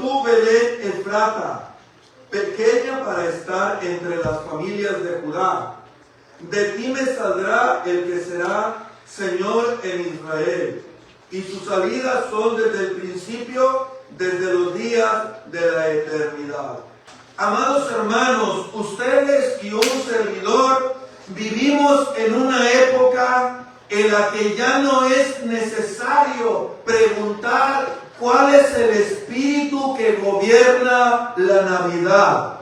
tú, Belén Efrata, pequeña para estar entre las familias de Judá, de ti me saldrá el que será Señor en Israel, y sus salidas son desde el principio, desde los días de la eternidad. Amados hermanos, ustedes y un servidor vivimos en una época en la que ya no es necesario preguntar cuál es el espíritu que gobierna la Navidad,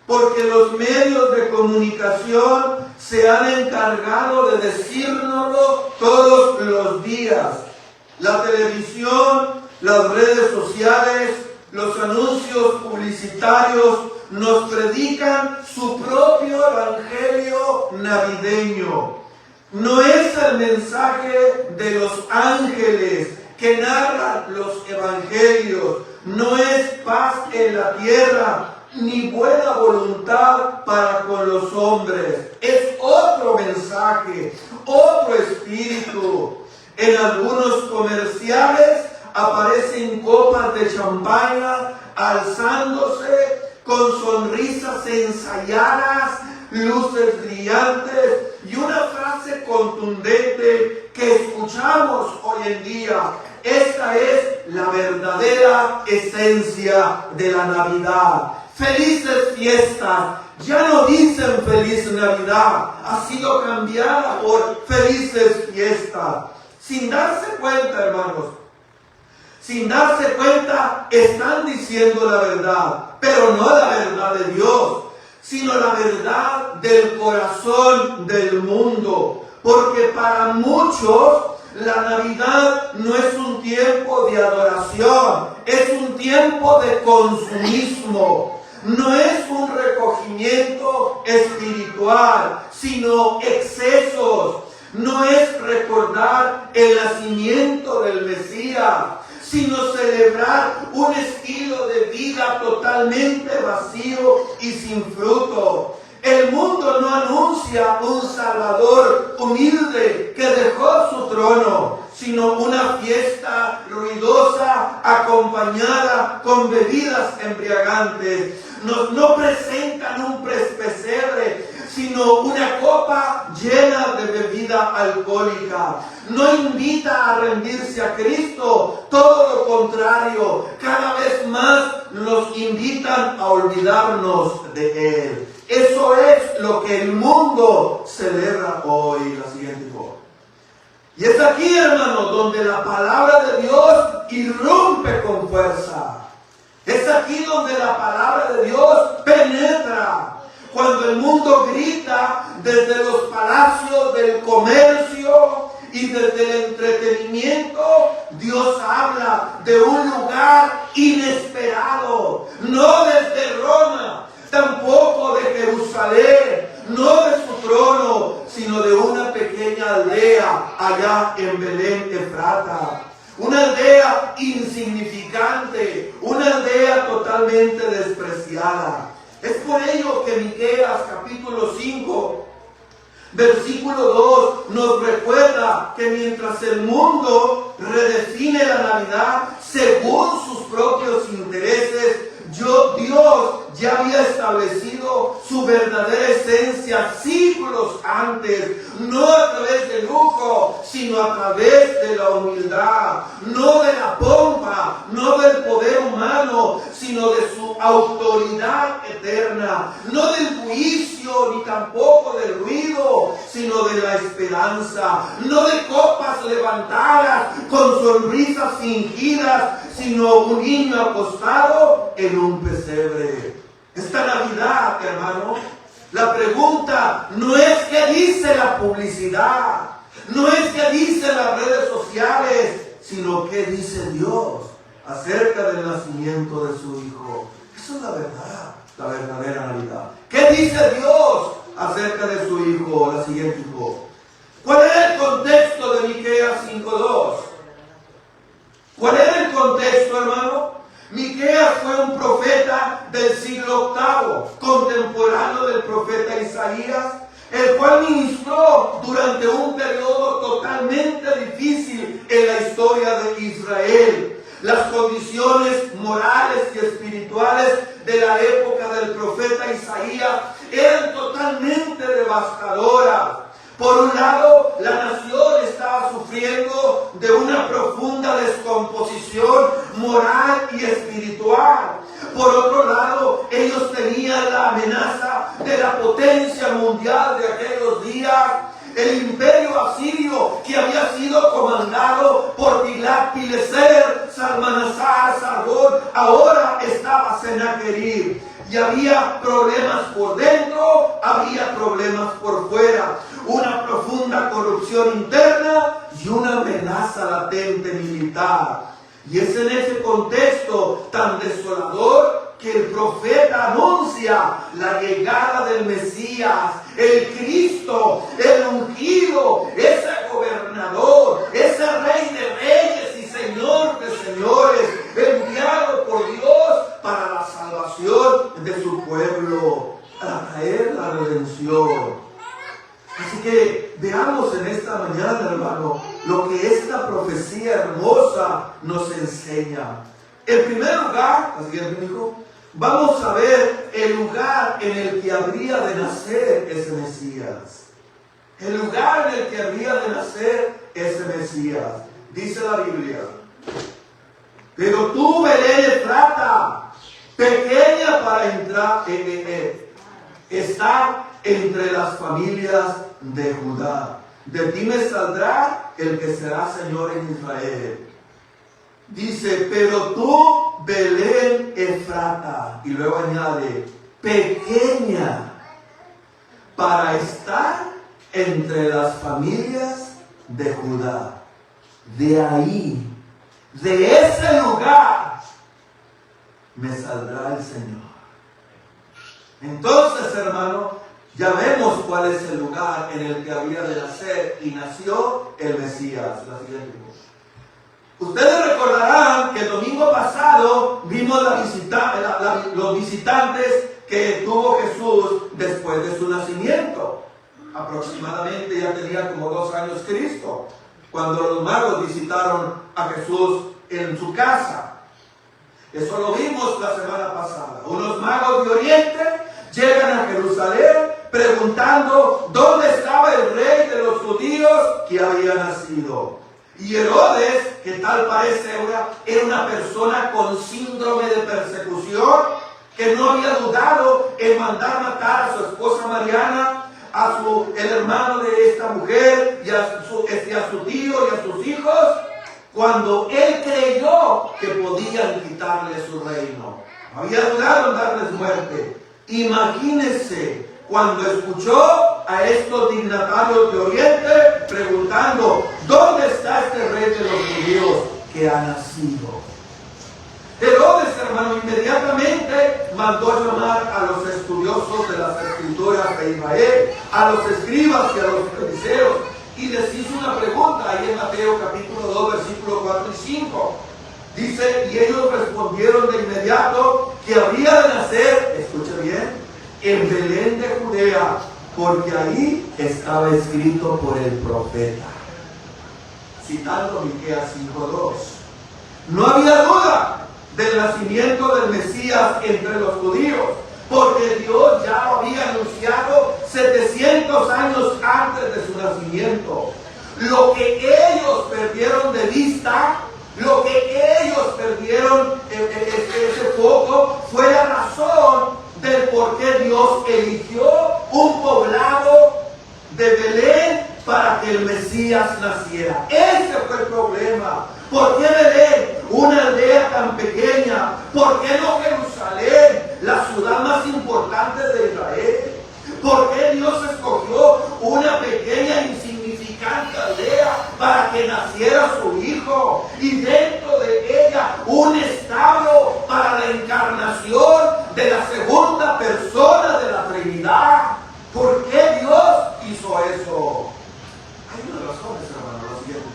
porque los medios de comunicación se han encargado de decírnoslo todos los días. La televisión, las redes sociales, los anuncios publicitarios nos predican su propio evangelio navideño. No es el mensaje de los ángeles que narran los evangelios, no es paz en la tierra, ni buena voluntad para con los hombres. Es otro mensaje, otro espíritu. En algunos comerciales aparecen copas de champaña alzándose con sonrisas ensayadas, luces brillantes y una frase contundente que escuchamos hoy en día. Esta es la verdadera esencia de la Navidad. Felices fiestas. Ya no dicen feliz Navidad. Ha sido cambiada por felices fiestas. Sin darse cuenta, hermanos. Sin darse cuenta, están diciendo la verdad. Pero no la verdad de Dios, sino la verdad del corazón del mundo. Porque para muchos la Navidad no es un tiempo de adoración, es un tiempo de consumismo. No es un recogimiento espiritual, sino excesos. No es recordar el nacimiento del Mesías, sino celebrar un estilo de vida totalmente vacío y sin fruto. El mundo no anuncia un Salvador humilde que dejó su trono, sino una fiesta ruidosa acompañada con bebidas embriagantes. No presentan un pesebre, sino una copa llena de bebida alcohólica. No invita a rendirse a Cristo, todo lo contrario, cada vez más nos invitan a olvidarnos de Él. Eso es lo que el mundo celebra hoy. La siguiente cosa. Y es aquí, hermanos, donde la palabra de Dios irrumpe con fuerza. Es aquí donde la palabra de Dios penetra. Cuando el mundo grita desde los palacios del comercio y desde el entretenimiento, Dios habla de un lugar inesperado. No desde Roma, tampoco de Jerusalén, no de su trono, sino de una pequeña aldea allá en Belén Efrata. Una aldea insignificante, una aldea totalmente despreciada. Es por ello que Miqueas capítulo 5, versículo 2 nos recuerda que mientras el mundo redefine la Navidad según sus propios intereses, Dios ya había establecido su verdadera esencia siglos antes, no a través del lujo, sino a través de la humildad, no de la pompa, no del poder humano, sino de su autoridad eterna, no del juicio ni tampoco del ruido, sino de la esperanza, no de copas levantadas con sonrisas fingidas, sino un niño acostado en un pesebre. Esta Navidad, hermano, la pregunta no es qué dice la publicidad, no es qué dicen las redes sociales, sino qué dice Dios acerca del nacimiento de su Hijo. Esa es la verdad, la verdadera Navidad. ¿Qué dice Dios acerca de su Hijo? La siguiente cosa. ¿Cuál era el contexto de Miqueas 5:2? ¿Cuál era el contexto, hermano? Miqueas fue un profeta del siglo VIII, contemporáneo del profeta Isaías, el cual ministró durante un periodo totalmente difícil en la historia de Israel. Las condiciones morales y espirituales de la época del profeta Isaías eran totalmente devastadoras. Por un lado, la nación estaba sufriendo de una profunda descomposición moral y espiritual. Por otro lado, ellos tenían la amenaza de la potencia mundial de aquellos días. El imperio asirio, que había sido comandado por Tiglat-Pileser, Salmanasar, Sargón, ahora estaba Sennacherib. Y había problemas por dentro, había problemas por fuera. Una profunda corrupción interna y una amenaza latente militar. Y es en ese contexto tan desolador que el profeta anuncia la llegada del Mesías, el Cristo, el ungido, ese gobernador, ese Rey de reyes y Señor de señores, enviado por Dios para la salvación de su pueblo, para traer la redención. Así que veamos en esta mañana, hermano, lo que esta profecía hermosa nos enseña. En primer lugar, la siguiente, hijo, vamos a ver el lugar en el que habría de nacer ese Mesías. El lugar en el que habría de nacer ese Mesías. Dice la Biblia: pero tú, Belén Efrata, pequeña para entrar, está entre las familias de Judá. De ti me saldrá el que será Señor en Israel. Dice, pero tú, Belén Efrata, y luego añade, pequeña para estar entre las familias de Judá. De ahí, de ese lugar, me saldrá el Señor. Entonces, hermano, ya vemos cuál es el lugar en el que había de nacer y nació el Mesías. La siguiente. Ustedes recordarán que el domingo pasado vimos los visitantes que tuvo Jesús después de su nacimiento. Aproximadamente ya tenía como 2 años Cristo, cuando los magos visitaron a Jesús en su casa. Eso lo vimos la semana pasada. Unos magos de Oriente llegan a Jerusalén preguntando dónde estaba el rey de los judíos que había nacido. Y Herodes, que tal parece era una persona con síndrome de persecución, que no había dudado en mandar matar a su esposa Mariana, el hermano de esta mujer, y a su tío y a sus hijos, cuando él creyó que podían quitarle su reino. Había dudado en darles muerte. Imagínense cuando escuchó a estos dignatarios de Oriente preguntando, ¿dónde está este rey de los judíos que ha nacido? Herodes, hermano, inmediatamente mandó a llamar a los estudiosos de las escrituras de Israel, a los escribas y a los fariseos, y les hizo una pregunta ahí en Mateo capítulo 2, versículos 4 y 5. Dice, y ellos respondieron de inmediato que habría de nacer, escuche bien, en Belén de Judea, porque ahí estaba escrito por el profeta. Citando Miqueas 5:2. No había duda del nacimiento del Mesías entre los judíos, porque Dios ya lo había anunciado 700 años antes de su nacimiento. Lo que ellos perdieron de vista, lo que ellos perdieron ese foco, fue la razón del por qué Dios eligió un poblado de Belén para que el Mesías naciera. Ese fue el problema. ¿Por qué Belén, una aldea tan pequeña? ¿Por qué no Jerusalén, la ciudad más importante de Israel? ¿Por qué Dios escogió una pequeña insignificante aldea para que naciera su hijo? Y dentro de ella un establo para la encarnación de la segunda persona de la Trinidad. ¿Por qué Dios hizo eso? Hay unas razones, hermano, lo siguiente.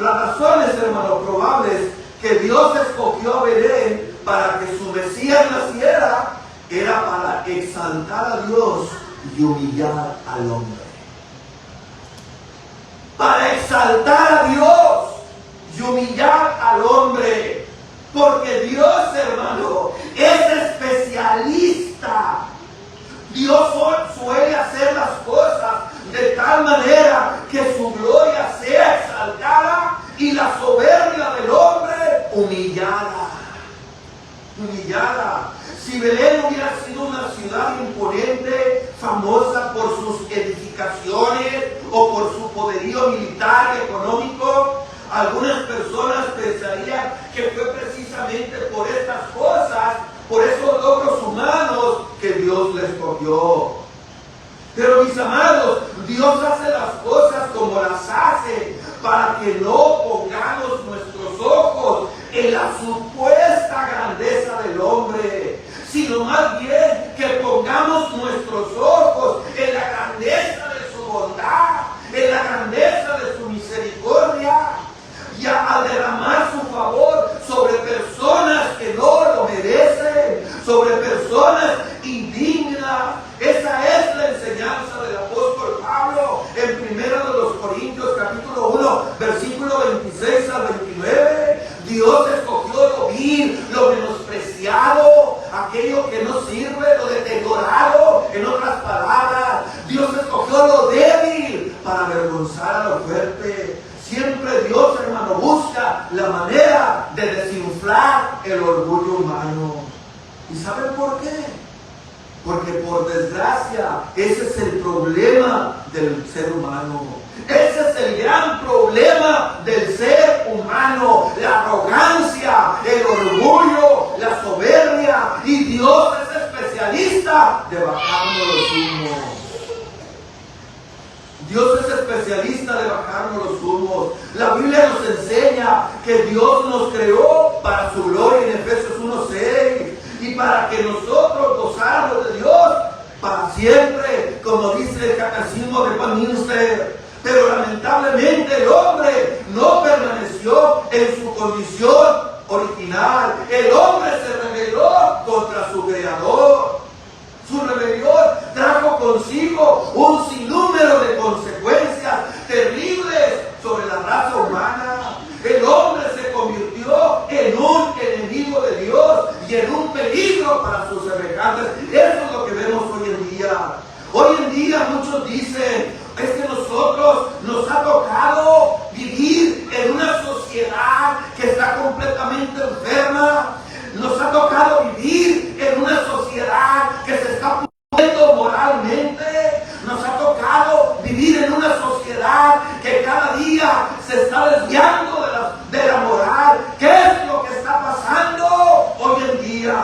Las razones, hermano, probables que Dios escogió a Belén para que su Mesías naciera era para exaltar a Dios y humillar al hombre. Para exaltar a Dios y humillar Porque Dios, hermano, es especialista. Dios suele hacer las cosas de tal manera que su gloria sea exaltada y la soberbia del hombre humillada. Humillada. Si Belén hubiera sido una ciudad imponente, famosa por sus edificaciones o por su poderío militar y económico, algunas personas pensarían que fue precisamente por estas cosas, por esos logros humanos, que Dios les escogió. Pero mis amados, Dios hace las cosas como las hace, para que no pongamos nuestros ojos en la supuesta grandeza del hombre, sino más bien que pongamos nuestros ojos en la grandeza de su bondad, en la grandeza de su misericordia, y al derramar su favor sobre personas que no lo merecen, sobre personas indignas. Esa es la enseñanza del apóstol Pablo en 1 Corintios capítulo 1, versículo 26 al 29. Dios escogió lo vil, lo menospreciado, aquello que no sirve, lo deteriorado. En otras palabras, Dios escogió lo débil para avergonzar a lo fuerte. Siempre Dios, hermano, busca la manera de desinflar el orgullo humano. ¿Y saben por qué? Porque por desgracia, ese es el problema del ser humano. Ese es el gran problema del ser humano. La arrogancia, el orgullo, la soberbia. Y Dios es especialista de bajarnos los humos. Dios es especialista de bajarnos los humos. La Biblia nos enseña que Dios nos creó para su gloria en Efesios 1:6 y para que nosotros gozáramos de Dios para siempre, como dice el catecismo de Westminster. Pero lamentablemente el hombre no permaneció en su condición original. El hombre se rebeló contra su creador. Su rebelión trajo consigo un sinnúmero de consecuencias terribles sobre la raza humana. El hombre se convirtió en un enemigo de Dios y en un peligro para sus semejantes. Eso es lo que vemos hoy en día. Hoy en día muchos dicen, es que nosotros nos ha tocado vivir en una sociedad que está completamente enferma. Nos ha tocado vivir en una sociedad que se está pudriendo moralmente. Nos ha tocado vivir en una sociedad que cada día se está desviando de la moral. ¿Qué es lo que está pasando hoy en día?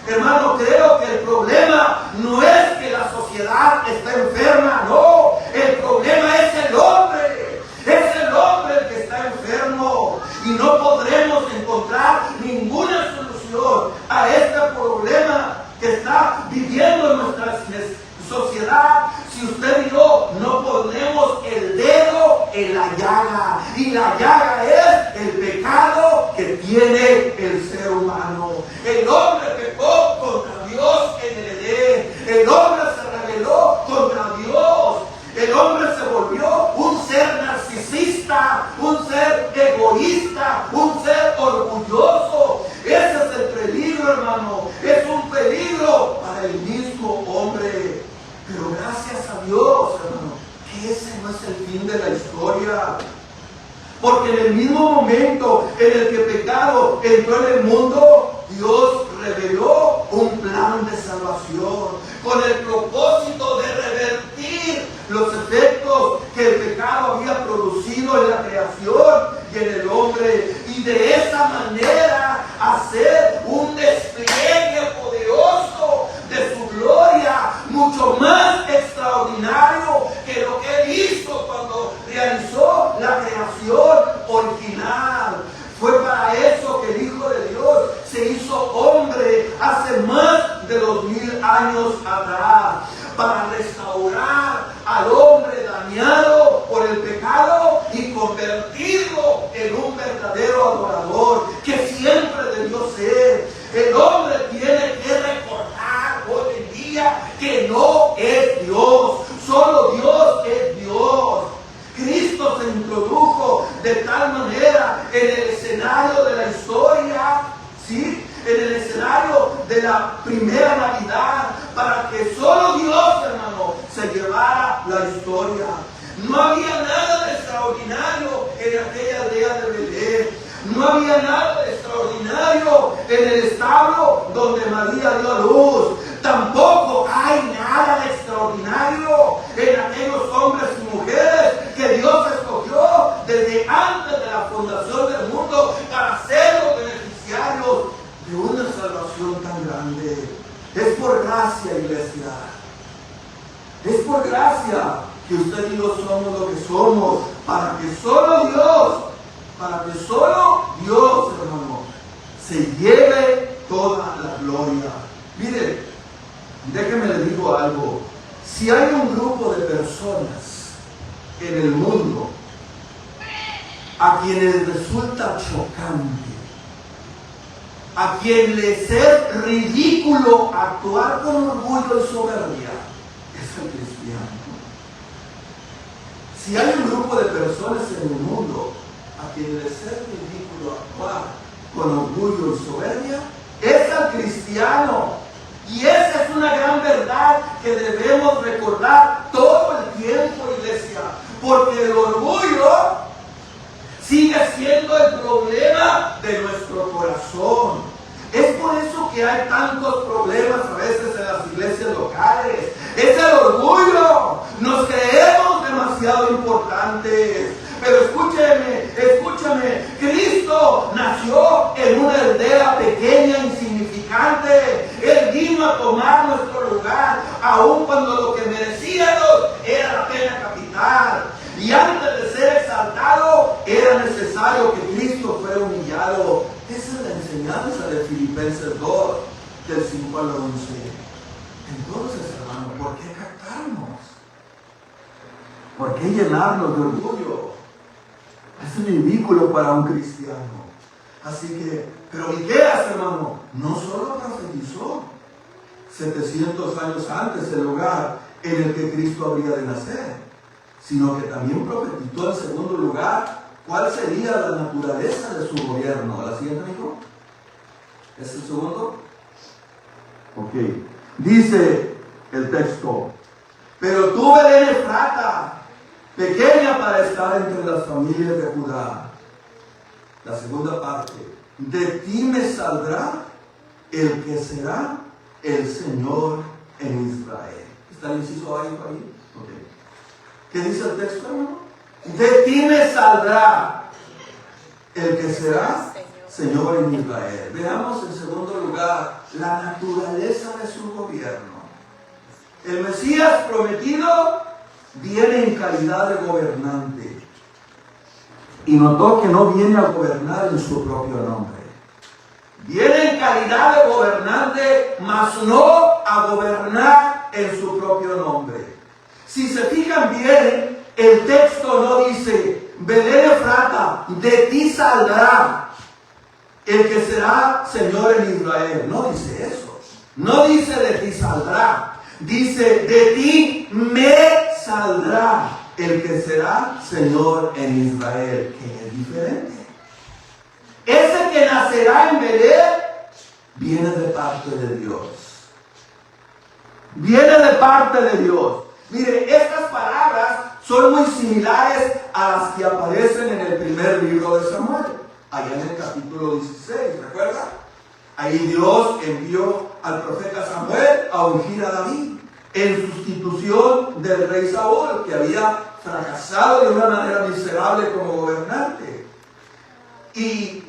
Hermano, creo que el problema no es que la sociedad está enferma, no. El problema es el hombre. Es el hombre el que está enfermo. Y no podremos encontrar ninguna solución a este problema que está viviendo nuestra sociedad si usted y yo no ponemos el dedo en la llaga. Y la llaga es el pecado que tiene el ser humano. El hombre pecó contra Dios en el Edén. El hombre se rebeló contra Dios. El hombre se volvió un ser narcisista, un ser egoísta, un ser orgulloso. Ese es el peligro, hermano. Es un peligro para el mismo hombre. Pero gracias a Dios, hermano, que ese no es el fin de la historia. Porque en el mismo momento en el que el pecado entró en el mundo, Dios reveló un plan de salvación con el propósito de revertir los efectos que el pecado había producido en la creación y en el hombre, y de esa manera hacer un despliegue poderoso de su gloria, mucho más extraordinario que lo que Él hizo cuando realizó la creación original. Fue para eso que el Hijo de Dios se hizo hombre hace más de 2000 años atrás, para restaurar al hombre dañado por el pecado y convertirlo en un verdadero adorador que siempre debió ser. El hombre tiene que recordar hoy en día que no es Dios, solo Dios es Dios. Cristo se introdujo de tal manera en el escenario de la historia de la primera Navidad, para que solo Dios, hermano, se llevara la historia. No había nada de extraordinario en aquella aldea de Belén. No había nada de extraordinario en el establo donde María dio a luz. Tampoco hay nada de extraordinario en aquellos hombres y mujeres que Dios escogió desde antes de la fundación del mundo para ser los beneficiarios de una salvación tan grande. Es por gracia, iglesia. Es por gracia que usted y yo somos lo que somos, para que solo Dios, hermano, se lleve toda la gloria. Mire, déjeme le digo algo. Si hay un grupo de personas en el mundo a quienes resulta chocante, a quien les es ridículo actuar con orgullo y soberbia, es el cristiano. Si hay un grupo de personas en el mundo a quien les es ridículo actuar con orgullo y soberbia, es al cristiano. Y esa es una gran verdad que debemos recordar todo el tiempo, iglesia, porque el orgullo sigue siendo el problema de nuestro corazón. Es por eso que hay tantos problemas a veces en las iglesias locales. Es el orgullo. Nos creemos demasiado importantes. Pero escúchame, Cristo nació en una aldea pequeña, insignificante. Él vino a tomar nuestro lugar, aun cuando lo que merecíamos era la pena capital. Y antes de ser exaltado, era necesario que Cristo fuera humillado. Esa es la enseñanza de Filipenses 2, del 5 al 11. Entonces, hermano, ¿por qué captarnos? ¿Por qué llenarnos de orgullo? Es ridículo para un cristiano. Así que, pero Miqueas, hermano, no solo profetizó 700 años antes el lugar en el que Cristo habría de nacer, sino que también profetizó en segundo lugar cuál sería la naturaleza de su gobierno. ¿La siguiente, hijo? ¿Es el segundo? Ok. Dice el texto: pero tú, Belén Efrata, pequeña para estar entre las familias de Judá. La segunda parte: de ti me saldrá el que será el Señor en Israel. ¿Está el inciso ahí? Okay. ¿Qué dice el texto, hermano? De ti me saldrá el que será Señor en Israel. Veamos en segundo lugar la naturaleza de su gobierno. El Mesías prometido viene en calidad de gobernante. Y notó que no viene a gobernar en su propio nombre. Viene en calidad de gobernante, mas no a gobernar en su propio nombre. Si se fijan bien, el texto no dice: Belén Efrata, de ti saldrá el que será Señor en Israel. No dice eso. No dice de ti saldrá. Dice: de ti me saldrá el que será Señor en Israel, que es diferente. Ese que nacerá en Belén viene de parte de Dios. Viene de parte de Dios. Mire, estas palabras son muy similares a las que aparecen en el primer libro de Samuel, allá en el capítulo 16, ¿recuerda? Ahí Dios envió al profeta Samuel a ungir a David en sustitución del rey Saúl, que había fracasado de una manera miserable como gobernante. ¿Y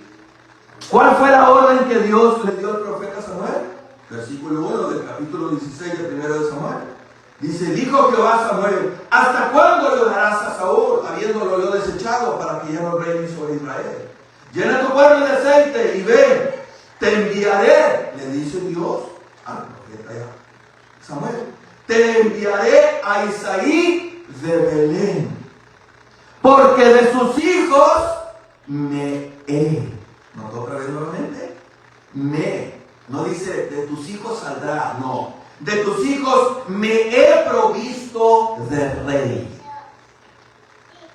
cuál fue la orden que Dios le dio al profeta Samuel? Versículo 1 del capítulo 16 del primero de Samuel. Dice: dijo Jehová a Samuel: ¿hasta cuándo llorarás a Saúl, habiéndolo yo desechado, para que ya no reine sobre Israel? Llena tu cuerno de aceite y ven, te enviaré, le dice Dios al profeta Samuel, te enviaré a Isaí de Belén, porque de sus hijos me he. ¿Notó otra vez nuevamente? No dice de tus hijos saldrá, no. De tus hijos me he provisto de rey.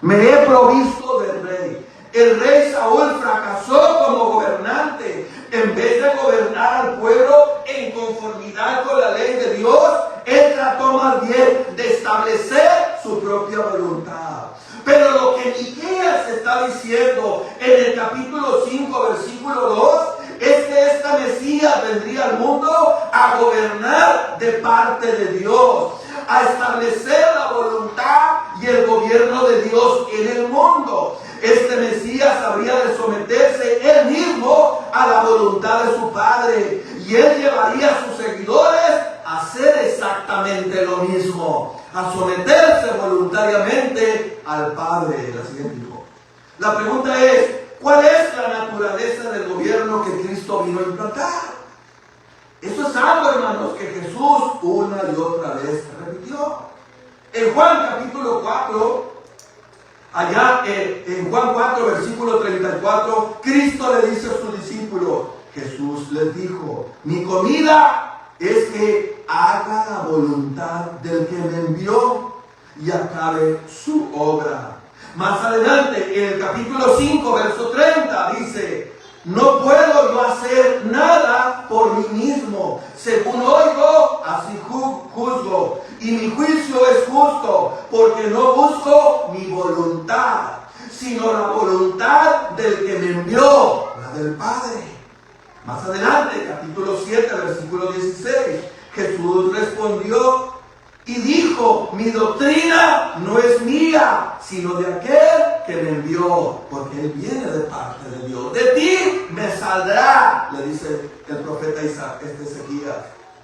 Me he provisto de rey. El rey Saúl fracasó como gobernante. En vez de gobernar al pueblo en conformidad con la ley de Dios, él trató más bien de establecer su propia voluntad. Pero lo que Miqueas está diciendo en el capítulo 5, versículo 2, es que esta Mesías vendría al mundo a gobernar de parte de Dios, a establecer la voluntad y el gobierno de Dios en el mundo. Este Mesías habría de someterse él mismo a la voluntad de su Padre, y él llevaría a sus seguidores a hacer exactamente lo mismo, a someterse voluntariamente al Padre. La siguiente dijo. La pregunta es, ¿cuál es la naturaleza del gobierno que Cristo vino a implantar? Esto es algo, hermanos, que Jesús una y otra vez repitió. En Juan capítulo 4, allá en Juan 4, versículo 34, Cristo le dice a sus discípulos, Jesús les dijo, mi comida es que haga la voluntad del que me envió y acabe su obra. Más adelante, en el capítulo 5, verso 30, dice, no puedo yo hacer nada por mí mismo. Según oigo, así juzgo. Y mi juicio es justo, porque no busco mi voluntad, sino la voluntad del que me envió, la del Padre. Más adelante, capítulo 7, versículo 16, Jesús respondió y dijo, mi doctrina no es mía, sino de aquel que me envió, porque él viene de parte de Dios. De ti me saldrá, le dice el profeta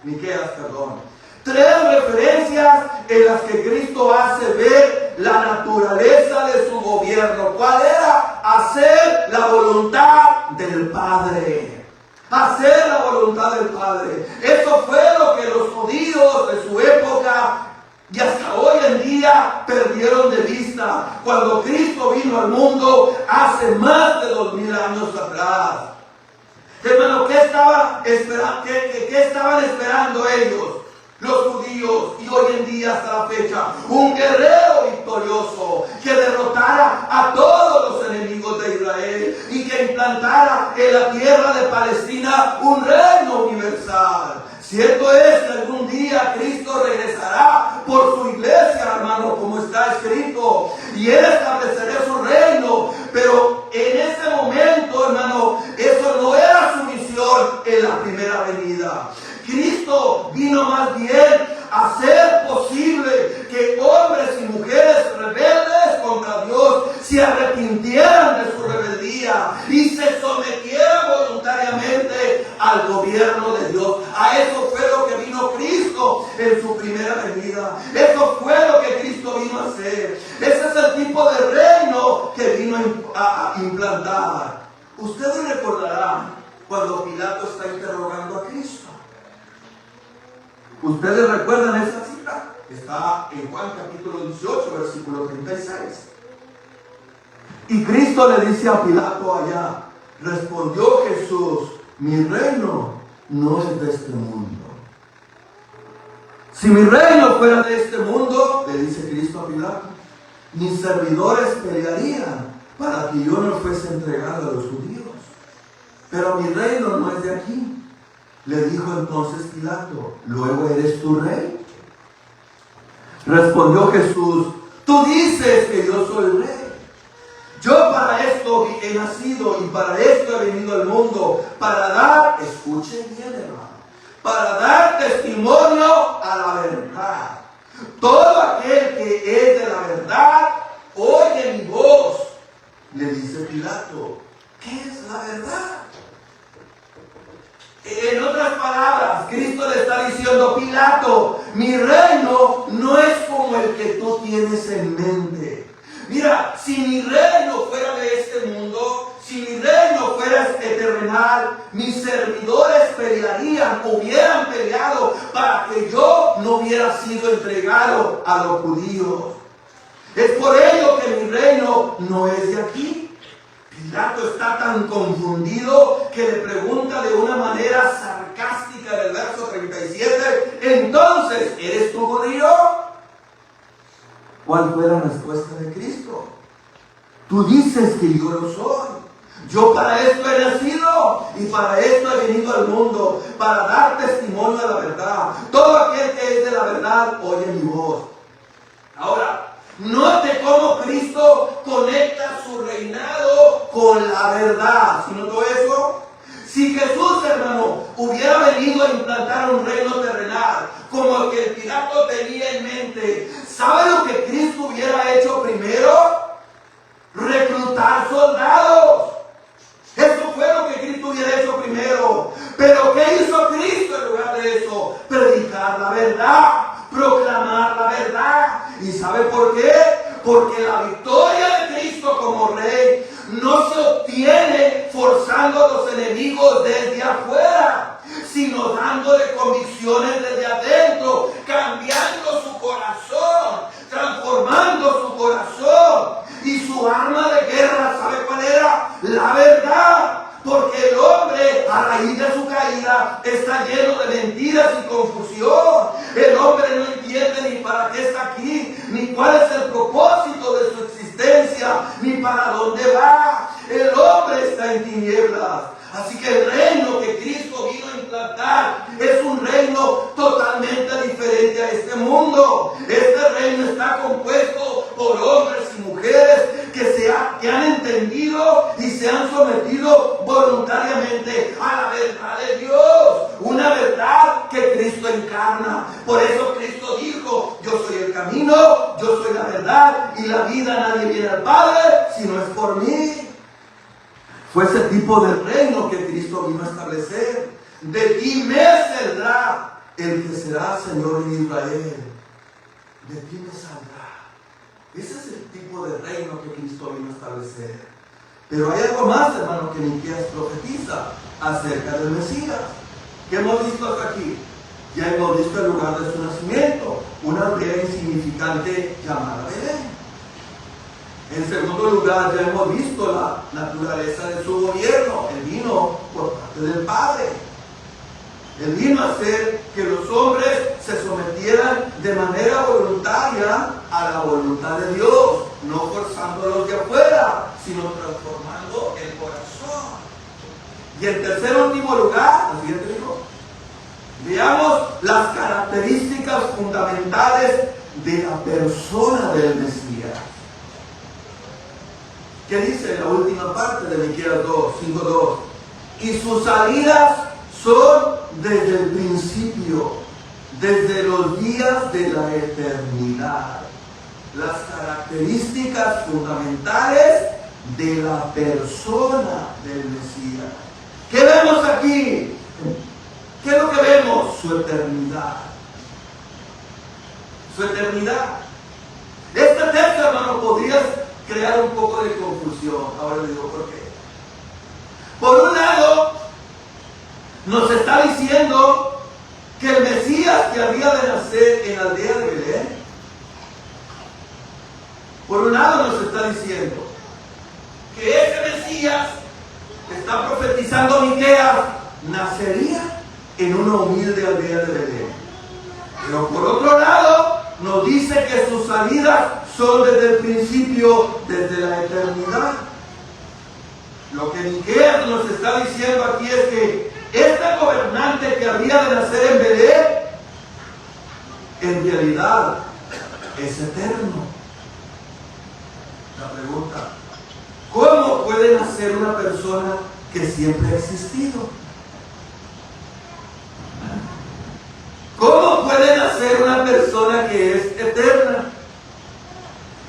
Miqueas, perdón. Tres referencias en las que Cristo hace ver la naturaleza de su gobierno. ¿Cuál era? Hacer la voluntad del Padre. Hacer la voluntad del Padre. Eso fue lo que los judíos de su época y hasta hoy en día perdieron de vista cuando Cristo vino al mundo hace más de 2000 años atrás. Hermano, ¿qué estaban esperando ellos? Los judíos, y hoy en día hasta la fecha, un guerrero victorioso que derrotara a todos los enemigos de Israel y que implantara en la tierra de Palestina un reino universal. Cierto es que algún día Cristo regresará por su iglesia, hermano, como está escrito, y él establecerá su reino, pero en ese momento, hermano, eso no era su misión en la primera venida. Cristo vino más bien a hacer posible que hombres y mujeres rebeldes contra Dios se arrepintieran de su rebeldía y se sometieran voluntariamente al gobierno de Dios. A eso fue lo que vino Cristo en su primera venida. Eso fue lo que Cristo vino a hacer. Ese es el tipo de reino que vino a implantar. Ustedes recordarán cuando Pilato está interrogando a Cristo. ¿Ustedes recuerdan esa cita? Está en Juan capítulo 18, versículo 36. Y Cristo le dice a Pilato allá, respondió Jesús, mi reino no es de este mundo. Si mi reino fuera de este mundo, le dice Cristo a Pilato, mis servidores pelearían para que yo no fuese entregado a los judíos. Pero mi reino no es de aquí. Le dijo entonces Pilato, ¿luego eres tu rey? Respondió Jesús, tú dices que yo soy rey. Yo para esto he nacido y para esto he venido al mundo, para dar, escuchen bien hermano, para dar testimonio a la verdad. Todo aquel que es de la verdad, oye mi voz. Le dice Pilato, ¿qué es la verdad? En otras palabras, Cristo le está diciendo, Pilato, mi reino no es como el que tú tienes en mente. Mira, si mi reino fuera de este mundo, si mi reino fuera terrenal, mis servidores hubieran peleado para que yo no hubiera sido entregado a los judíos. Es por ello que mi reino no es de aquí. Pilato está tan confundido que le pregunta de una manera sarcástica en el verso 37, entonces, ¿eres tú judío? ¿Cuál fue la respuesta de Cristo? Tú dices que yo lo soy. Yo para esto he nacido y para esto he venido al mundo, para dar testimonio de la verdad. Todo aquel que es de la verdad oye mi voz. Ahora, note cómo Cristo conecta su reinado con la verdad. ¿Sí notó eso? Si Jesús, hermano, hubiera venido a implantar un reino terrenal como el que el Pilato tenía en mente, ¿sabe lo que Cristo hubiera hecho primero? Reclutar soldados. Eso fue lo que Cristo hubiera hecho primero. Pero ¿qué hizo Cristo en lugar de eso? Predicar la verdad, proclamar la verdad. ¿Y sabe por qué? Porque la victoria de Cristo como Rey no se obtiene forzando a los enemigos desde afuera, sino dándole convicciones desde adentro, cambiando su corazón, transformando su corazón. Y su arma de guerra, ¿sabe cuál era? La verdad. Porque el hombre, a raíz de su caída, está lleno de mentiras y confusión. El hombre no entiende ni para qué está aquí, ni cuál es el propósito de su existencia, ni para dónde va. El hombre está en tinieblas. Así que el reino que Cristo vino a implantar es un reino totalmente diferente a este mundo. Este reino está compuesto por hombres y mujeres que han entendido y se han sometido voluntariamente a la verdad de Dios. Una verdad que Cristo encarna. Por eso Cristo dijo: yo soy el camino, yo soy la verdad y la vida. Nadie viene al Padre si no es por mí. Fue ese tipo de reino que Cristo vino a establecer. De ti me saldrá el que será Señor en Israel. De ti me saldrá. Ese es el tipo de reino que Cristo vino a establecer. Pero hay algo más, hermano, que Miqueas profetiza acerca del Mesías. ¿Qué hemos visto hasta aquí? Ya hemos visto el lugar de su nacimiento, una aldea insignificante llamada Belén. En segundo lugar, ya hemos visto la naturaleza de su gobierno. Él vino por parte del Padre. Él vino a hacer que los hombres se sometieran de manera voluntaria a la voluntad de Dios, no forzándolos de afuera, sino transformando el corazón. Y en tercer y último lugar, el siguiente libro, veamos las características fundamentales de la persona del Mesías. ¿Qué dice en la última parte de Miqueas 5:2? Y sus salidas son desde el principio, desde los días de la eternidad. Las características fundamentales de la persona del Mesías. ¿Qué vemos aquí? ¿Qué es lo que vemos? Su eternidad. Su eternidad. Este texto, hermano, podrías crear un poco de confusión. Ahora le digo por qué. Por un lado, nos está diciendo que el Mesías que había de nacer en la aldea de Belén, por un lado nos está diciendo que ese Mesías que está profetizando Miqueas nacería en una humilde aldea de Belén. Pero por otro lado nos dice que sus salidas son desde el principio, desde la eternidad. Lo que Miqueas nos está diciendo aquí es que este gobernante que había de nacer en Belén, en realidad es eterno. La pregunta: ¿cómo puede nacer una persona que siempre ha existido? ¿Cómo puede nacer una persona que es eterna?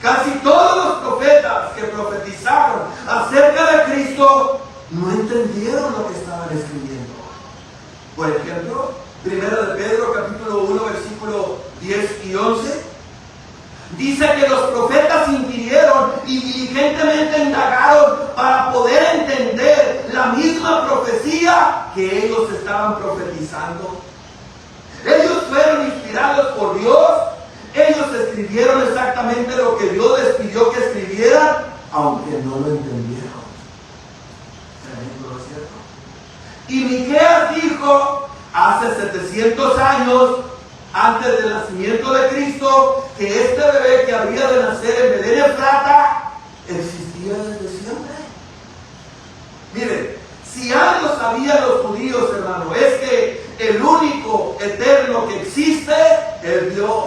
Casi todos los profetas que profetizaron acerca de Cristo no entendieron lo que estaban escribiendo. Por ejemplo, 1 de Pedro capítulo 1 versículo 10 y 11 dice que los profetas inquirieron y diligentemente indagaron para poder entender la misma profecía que ellos estaban profetizando. Ellos fueron inspirados por Dios. Ellos escribieron exactamente lo que Dios les pidió que escribieran, aunque no lo entendieron. ¿No es cierto? Y Miqueas dijo hace 700 años, antes del nacimiento de Cristo, que este bebé que había de nacer en Belén Efrata existía desde siempre. Miren, si algo sabían los judíos, hermano, es que el único eterno que existe es Dios.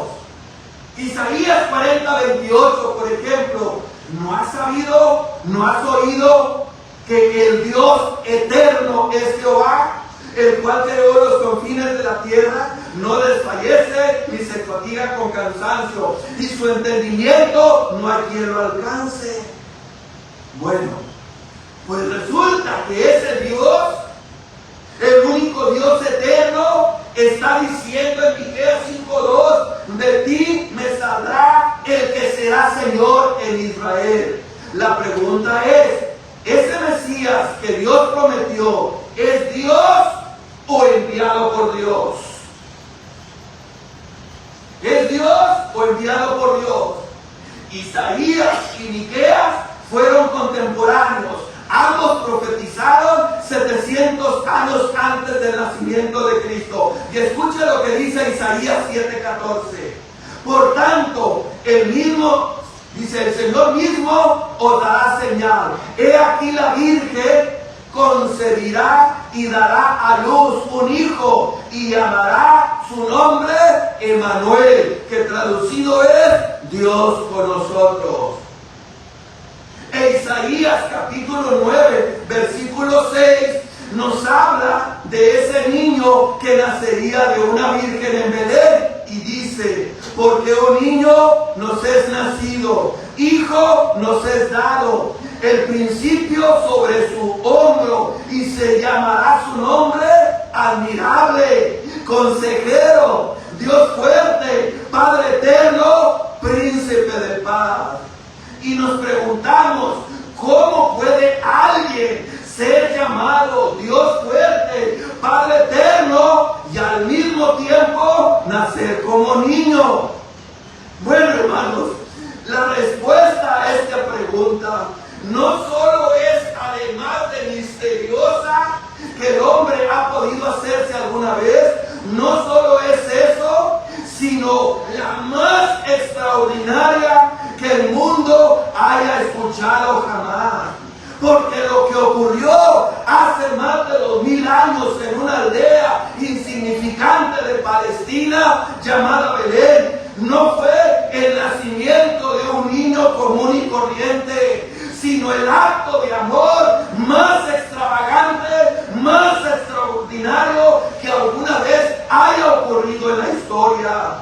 Isaías 40:28, por ejemplo, ¿no has sabido, no has oído que el Dios eterno es Jehová, el cual creó los confines de la tierra? No desfallece ni se fatiga con cansancio, y su entendimiento no hay quien lo alcance. Bueno, pues resulta que ese Dios, el único Dios eterno, está diciendo en Miqueas 5:2, de ti me saldrá el que será Señor en Israel. La pregunta es, ¿ese Mesías que Dios prometió es Dios o enviado por Dios? ¿Es Dios o enviado por Dios? Isaías y Miqueas fueron contemporáneos. Ambos profetizaron 700 años antes del nacimiento de Cristo. Y escuche lo que dice Isaías 7:14. Por tanto, dice el Señor mismo os dará señal. He aquí la Virgen concebirá y dará a luz un hijo y llamará su nombre Emmanuel, que traducido es Dios con nosotros. Isaías capítulo 9, versículo 6 nos habla de ese niño que nacería de una virgen en Belén y dice, porque un niño nos es nacido, hijo nos es dado, el principio sobre su hombro, y se llamará su nombre admirable, consejero, Dios fuerte, Padre eterno, príncipe de paz. Y nos preguntamos, ¿cómo puede alguien ser llamado Dios fuerte, Padre eterno y al mismo tiempo nacer como niño? Bueno, hermanos, la respuesta a esta pregunta no solo es, además de misteriosa, que el hombre ha podido hacerse alguna vez, no solo es eso, sino la más extraordinaria que el mundo haya escuchado jamás. Porque lo que ocurrió hace más de 2000 años en una aldea insignificante de Palestina llamada Belén, no fue el nacimiento de un niño común y corriente, sino el acto de amor más extravagante, más extraordinario que alguna vez haya ocurrido en la historia.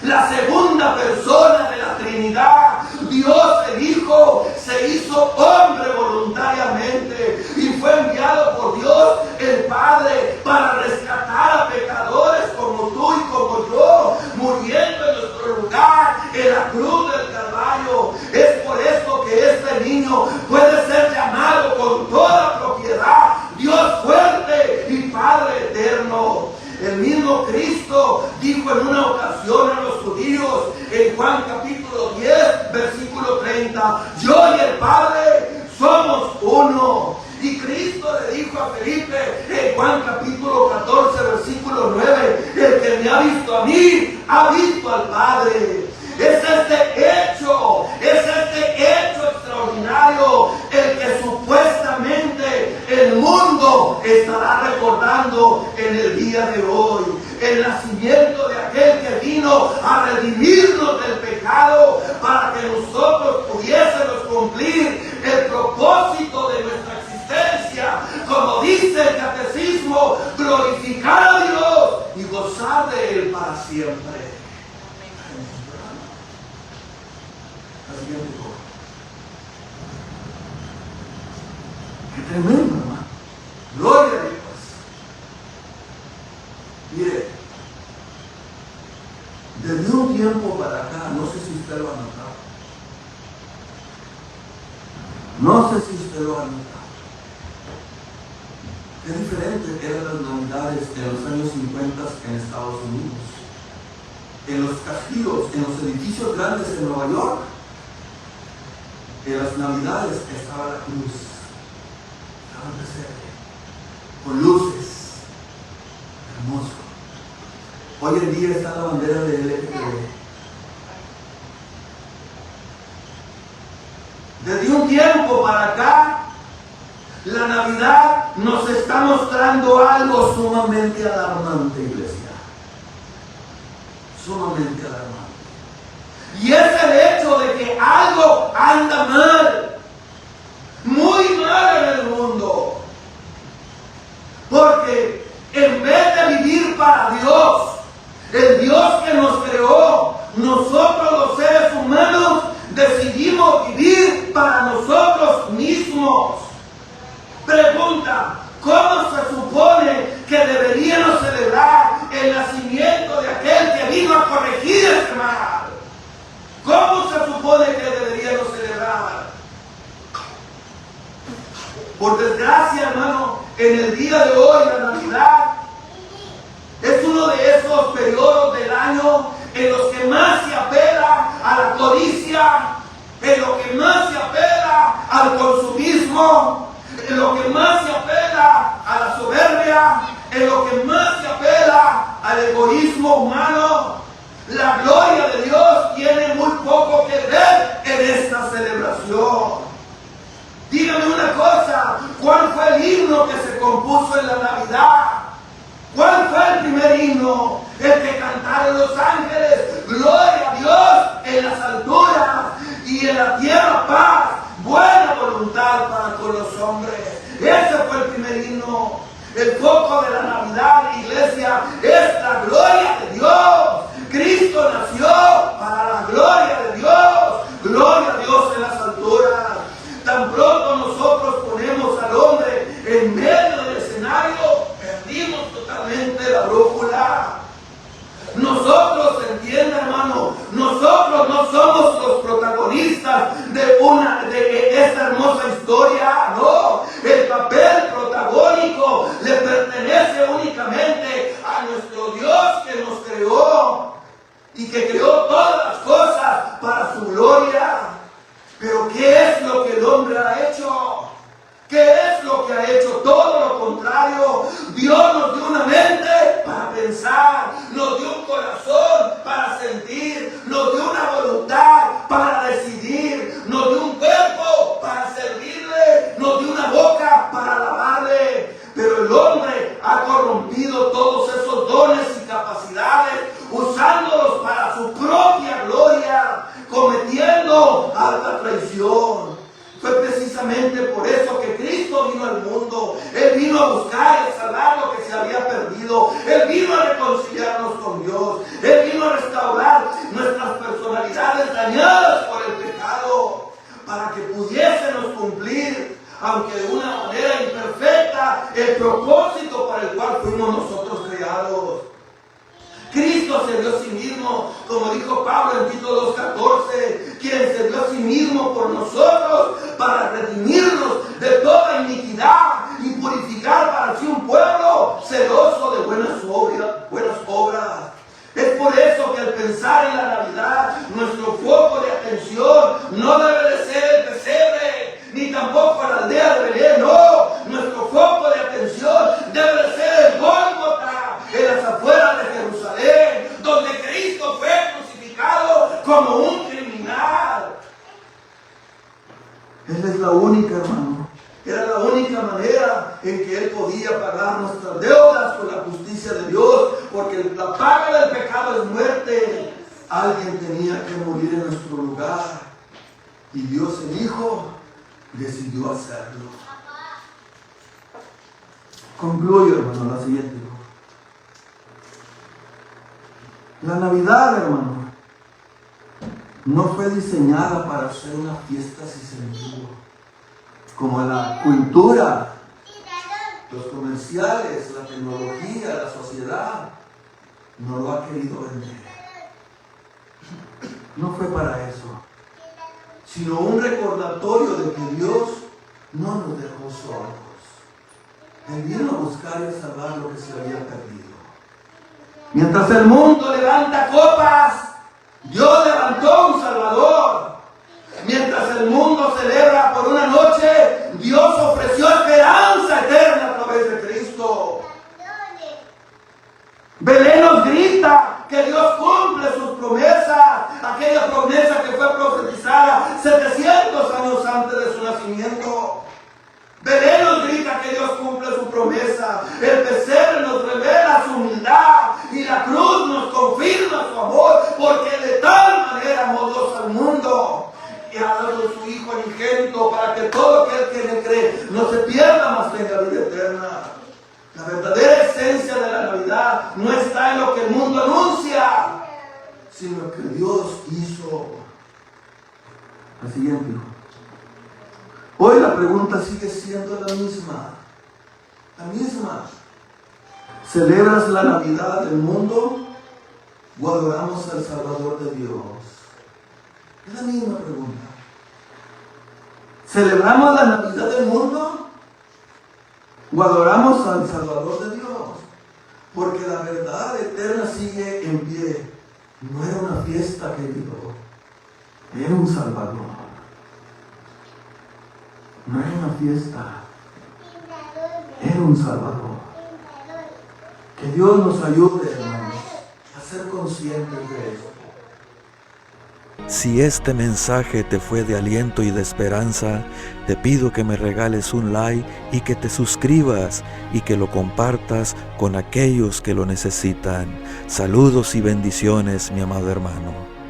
La segunda persona de la Trinidad, Dios el Hijo, se hizo hombre voluntariamente y fue enviado por Dios el Padre para rescatar a pecadores como tú y como yo, muriendo en nuestro lugar en la cruz del Calvario. Es por esto que este niño puede ser llamado con toda propiedad Dios fuerte y Padre eterno. El mismo Cristo dijo en una ocasión a los judíos en Juan capítulo 10, versículo 30, yo y el Padre somos uno. Y Cristo le dijo a Felipe en Juan capítulo 14, versículo 9, el que me ha visto a mí, ha visto al Padre. Es este hecho extraordinario el que supuestamente el mundo estará recordando en el día de hoy. El nacimiento de aquel que vino a redimirnos del pecado para que nosotros pudiésemos cumplir el propósito de nuestra existencia. Como dice el catecismo, glorificar a Dios y gozar de Él para siempre. Qué tremendo, hermano. Gloria a Dios. Mire, desde un tiempo para acá, no sé si usted lo ha notado. No sé si usted lo ha notado. Qué diferente eran las navidades en los años 50 en Estados Unidos. En los castillos, en los edificios grandes en Nueva York, en las navidades estaba la cruz, estaba el pesebre, con luces, hermoso. Hoy en día está la bandera de LGTB. Desde un tiempo para acá, la está mostrando algo sumamente alarmante, iglesia. Sumamente alarmante. Y es el hecho de que algo anda mal, muy mal en el mundo. Porque en vez de vivir para Dios, el Dios que nos creó, nosotros los seres humanos decidimos vivir para nosotros mismos. Pregunta, ¿cómo se supone que deberíamos celebrar el nacimiento de aquel que vino a corregir este mal? ¿Cómo se supone que deberíamos celebrar? Por desgracia, hermano, en el día de hoy, la Navidad, es uno de esos periodos del año en los que más se apela a la codicia, en lo que más se apela al consumismo, en lo que más se apela a la soberbia, en lo que más se apela al egoísmo humano. La gloria de Dios tiene muy poco que ver en esta celebración. Dígame una cosa, ¿cuál fue el himno que se compuso en la Navidad? ¿Cuál fue el primer himno? El que cantaron los ángeles, gloria a Dios en las alturas y en la tierra paz, buena voluntad para con los hombres. Ese fue el primer himno. El foco de la Navidad, iglesia, es la gloria de Dios. Cristo nació para la gloria de Dios. Gloria a Dios en las alturas. Tan pronto nosotros ponemos al hombre en medio del escenario, perdimos totalmente la brújula. Nosotros, entiende, hermano, nosotros no somos los protagonistas de esta hermosa historia, no. El papel protagónico le pertenece únicamente a nuestro Dios que nos creó y que creó todas las cosas para su gloria. Pero ¿qué es lo que el hombre ha hecho? ¿Qué es lo que ha hecho? Todo lo contrario. Dios nos dio una mente para pensar, nos dio un corazón para sentir, nos dio una voluntad para decidir, nos dio un cuerpo para servirle, nos dio una boca para alabarle. Pero el hombre ha corrompido todos esos dones y capacidades, usándolos para su propia gloria, cometiendo alta traición. Fue precisamente por eso que Cristo vino al mundo. Él vino a buscar y salvar lo que se había perdido. Él vino a reconciliarnos con Dios. Él vino a restaurar nuestras personalidades dañadas por el pecado, para que pudiésemos cumplir, aunque de una manera imperfecta, el propósito para el cual fuimos nosotros creados. Cristo se dio a sí mismo, como dijo Pablo en Tito 2:14, quien se dio a sí mismo por nosotros para redimirnos de toda iniquidad y purificar para sí un pueblo celoso de buenas obras. Es por eso que al pensar en la Navidad, nuestro foco de atención no debe de ser el pesebre, ni tampoco la aldea de Belén, no. Nuestro foco de atención debe de ser el Gólgota, en las afueras de Jerusalén, donde Cristo fue crucificado como un criminal. Él es la única, hermano. Era la única manera en que Él podía pagar nuestras deudas con la justicia de Dios, porque la paga del pecado es muerte. Alguien tenía que morir en nuestro lugar, y Dios el Hijo decidió hacerlo. Concluyo, hermano, la siguiente. La Navidad, hermano, no fue diseñada para ser una fiesta sin sentido, como la cultura, los comerciales, la tecnología, la sociedad no lo ha querido vender. No fue para eso, sino un recordatorio de que Dios no nos dejó solos. Él vino a buscar y a salvar lo que se había perdido. Mientras el mundo levanta copas, Dios levantó un Salvador. Mientras el mundo celebra por una noche, Dios ofreció esperanza eterna a través de Cristo. Belén nos grita que Dios cumple sus promesas, aquella promesa que fue profetizada 700 años antes de su nacimiento. Belén nos grita que que Dios cumple su promesa. El pesebre nos revela su humildad y la cruz nos confirma su amor, porque de tal manera amó Dios al mundo y ha dado su Hijo unigénito para que todo aquel que le cree no se pierda, mas tenga vida eterna. La verdadera esencia de la Navidad no está en lo que el mundo anuncia, sino en lo que Dios hizo. La siguiente, hijo. Hoy la pregunta sigue siendo la misma. La misma. ¿Celebras la Navidad del mundo o adoramos al Salvador de Dios? Es la misma pregunta. ¿Celebramos la Navidad del mundo o adoramos al Salvador de Dios? Porque la verdad eterna sigue en pie. No era una fiesta, querido. Era un Salvador. No era una fiesta. Era un Salvador. Que Dios nos ayude, hermanos, a ser conscientes de esto. Si este mensaje te fue de aliento y de esperanza, te pido que me regales un like y que te suscribas y que lo compartas con aquellos que lo necesitan. Saludos y bendiciones, mi amado hermano.